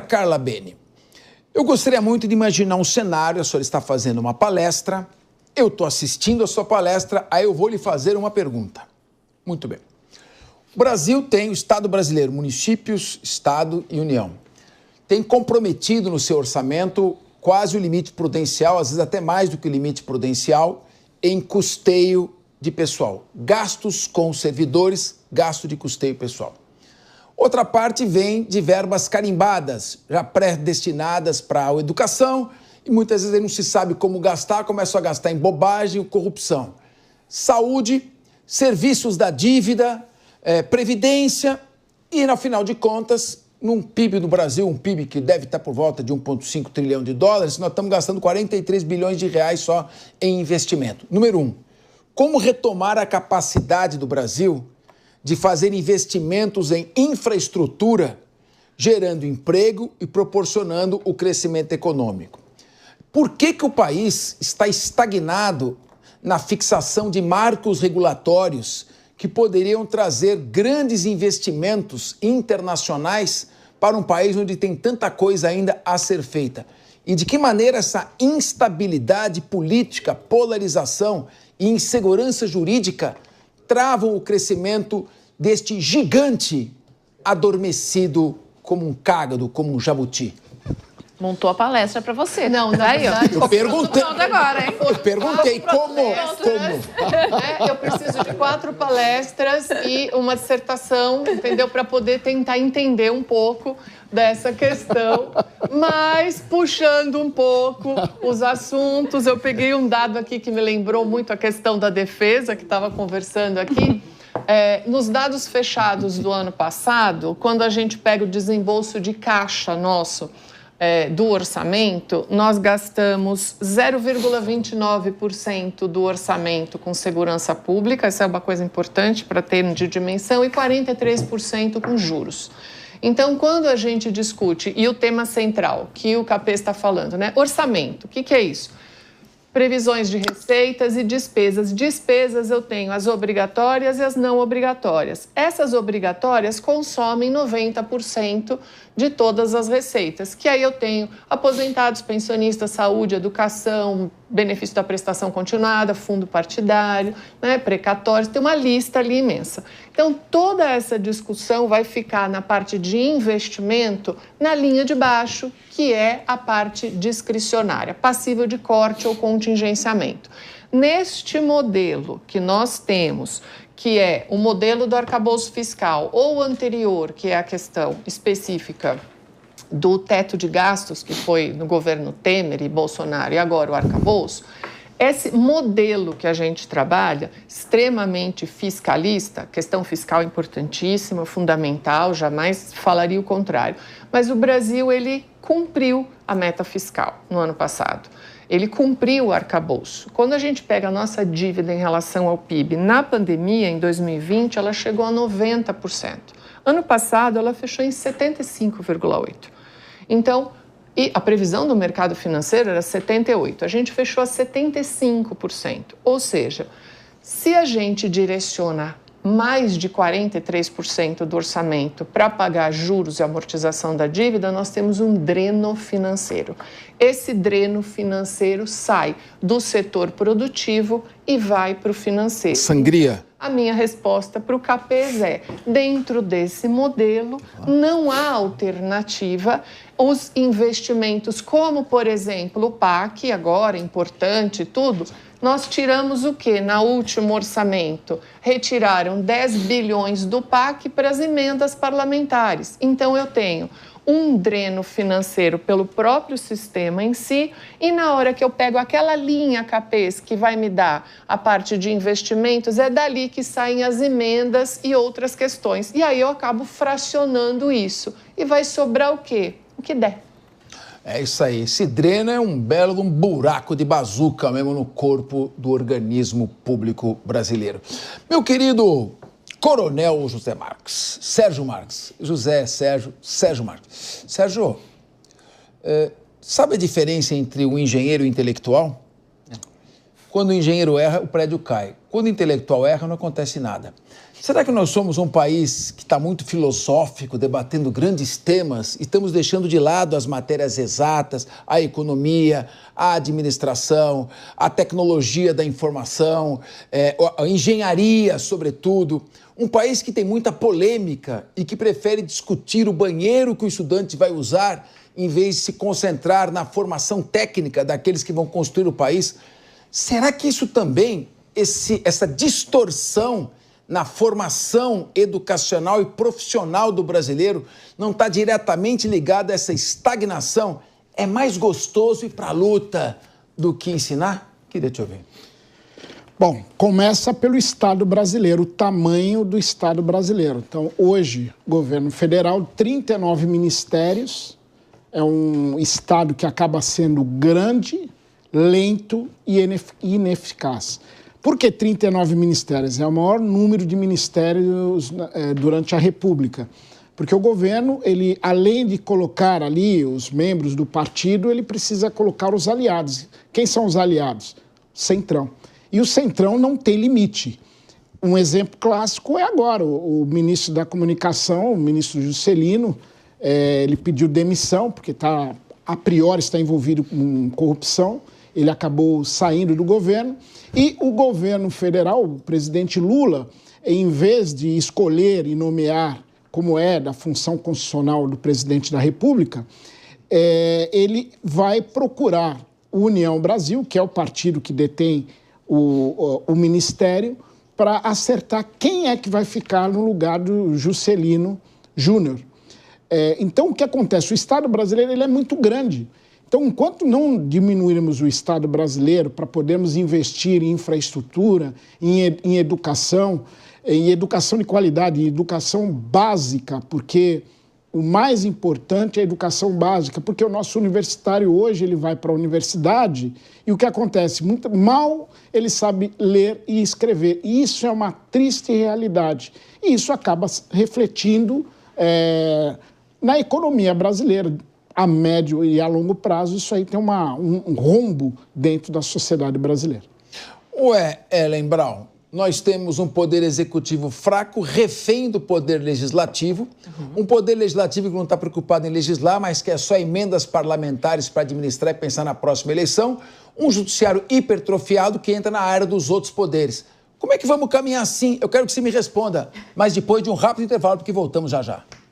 Carla Bene, eu gostaria muito de imaginar um cenário. A senhora está fazendo uma palestra, eu estou assistindo a sua palestra, aí eu vou lhe fazer uma pergunta. Muito bem. O Brasil tem o Estado brasileiro, municípios, Estado e União. Tem comprometido no seu orçamento quase o limite prudencial, às vezes até mais do que o limite prudencial, em custeio de pessoal. Gastos com servidores, gasto de custeio pessoal. Outra parte vem de verbas carimbadas, já predestinadas para a educação, e muitas vezes não se sabe como gastar, começa a gastar em bobagem e corrupção. Saúde, serviços da dívida, previdência e, no final de contas, num PIB do Brasil, um PIB que deve estar por volta de 1,5 trilhão de dólares, nós estamos gastando 43 bilhões de reais só em investimento. Número 1, como retomar a capacidade do Brasil de fazer investimentos em infraestrutura, gerando emprego e proporcionando o crescimento econômico? Por que o país está estagnado na fixação de marcos regulatórios que poderiam trazer grandes investimentos internacionais para um país onde tem tanta coisa ainda a ser feita? E de que maneira essa instabilidade política, polarização e insegurança jurídica travam o crescimento deste gigante adormecido como um cágado, como um jabuti? Montou a palestra para você. Não, na verdade... Eu perguntei. Agora, hein? Eu perguntei como. Eu preciso de 4 palestras e uma dissertação, entendeu? Para poder tentar entender um pouco dessa questão. Mas, puxando um pouco os assuntos, eu peguei um dado aqui que me lembrou muito a questão da defesa, que estava conversando aqui. Nos dados fechados do ano passado, quando a gente pega o desembolso de caixa nosso, do orçamento, nós gastamos 0,29% do orçamento com segurança pública, essa é uma coisa importante para ter de dimensão, e 43% com juros. Então, quando a gente discute, e o tema central que o Capê está falando, né? Orçamento, o que é isso? Previsões de receitas e despesas. Despesas eu tenho as obrigatórias e as não obrigatórias. Essas obrigatórias consomem 90% de todas as receitas, que aí eu tenho aposentados, pensionistas, saúde, educação, benefício da prestação continuada, fundo partidário, né, precatórios, tem uma lista ali imensa. Então, toda essa discussão vai ficar na parte de investimento na linha de baixo, que é a parte discricionária, passível de corte ou contingenciamento. Neste modelo que nós temos, que é o modelo do arcabouço fiscal, ou o anterior, que é a questão específica do teto de gastos, que foi no governo Temer e Bolsonaro, e agora o arcabouço, esse modelo que a gente trabalha, extremamente fiscalista, questão fiscal importantíssima, fundamental, jamais falaria o contrário, mas o Brasil, ele cumpriu a meta fiscal no ano passado. Ele cumpriu o arcabouço. Quando a gente pega a nossa dívida em relação ao PIB, na pandemia, em 2020, ela chegou a 90%. Ano passado, ela fechou em 75,8%. Então, e a previsão do mercado financeiro era 78%. A gente fechou a 75%. Ou seja, se a gente direciona mais de 43% do orçamento para pagar juros e amortização da dívida, nós temos um dreno financeiro. Esse dreno financeiro sai do setor produtivo e vai para o financeiro. Sangria. A minha resposta para o CAPES é, dentro desse modelo, não há alternativa. Os investimentos, como, por exemplo, o PAC, agora, importante e tudo, nós tiramos o quê? No último orçamento, retiraram 10 bilhões do PAC para as emendas parlamentares. Então, eu tenho um dreno financeiro pelo próprio sistema em si, e na hora que eu pego aquela linha CAPES que vai me dar a parte de investimentos, é dali que saem as emendas e outras questões. E aí eu acabo fracionando isso. E vai sobrar o quê? O que der. É isso aí. Esse dreno é um belo buraco de bazuca mesmo no corpo do organismo público brasileiro. Meu querido Coronel José Marques, Sérgio Marques, Sérgio Marques. Sérgio, sabe a diferença entre o engenheiro e o intelectual? Quando o engenheiro erra, o prédio cai. quando o intelectual erra, não acontece nada. Será que nós somos um país que está muito filosófico, debatendo grandes temas, e estamos deixando de lado as matérias exatas, a economia, a administração, a tecnologia da informação, a engenharia, sobretudo? Um país que tem muita polêmica e que prefere discutir o banheiro que o estudante vai usar, em vez de se concentrar na formação técnica daqueles que vão construir o país. Será que isso também, essa distorção na formação educacional e profissional do brasileiro, não está diretamente ligada a essa estagnação? É mais gostoso ir para a luta do que ensinar? Queria te ouvir. Bom, começa pelo Estado brasileiro, o tamanho do Estado brasileiro. Então, hoje, governo federal, 39 ministérios, é um Estado que acaba sendo grande, lento e ineficaz. Por que 39 ministérios? É o maior número de ministérios durante a República. Porque o governo, ele, além de colocar ali os membros do partido, ele precisa colocar os aliados. Quem são os aliados? Centrão. E o Centrão não tem limite. Um exemplo clássico é agora. O ministro da Comunicação, o ministro Juscelino, ele pediu demissão, porque a priori está envolvido com corrupção. Ele acabou saindo do governo. E o governo federal, o presidente Lula, em vez de escolher e nomear, como é da função constitucional do presidente da República, ele vai procurar o União Brasil, que é o partido que detém o ministério, para acertar quem é que vai ficar no lugar do Juscelino Júnior. Então, o que acontece? O Estado brasileiro ele é muito grande. Então, enquanto não diminuirmos o Estado brasileiro para podermos investir em infraestrutura, em educação de qualidade, em educação básica, porque o mais importante é a educação básica, porque o nosso universitário hoje ele vai para a universidade e o que acontece? Muito mal ele sabe ler e escrever. E isso é uma triste realidade. E isso acaba refletindo na economia brasileira. A médio e a longo prazo, isso aí tem um rombo dentro da sociedade brasileira. Ué, Ellen Brown, nós temos um poder executivo fraco, refém do poder legislativo, um poder legislativo que não está preocupado em legislar, mas quer só emendas parlamentares para administrar e pensar na próxima eleição, um judiciário hipertrofiado que entra na área dos outros poderes. Como é que vamos caminhar assim? Eu quero que você me responda, mas depois de um rápido intervalo, porque voltamos já já.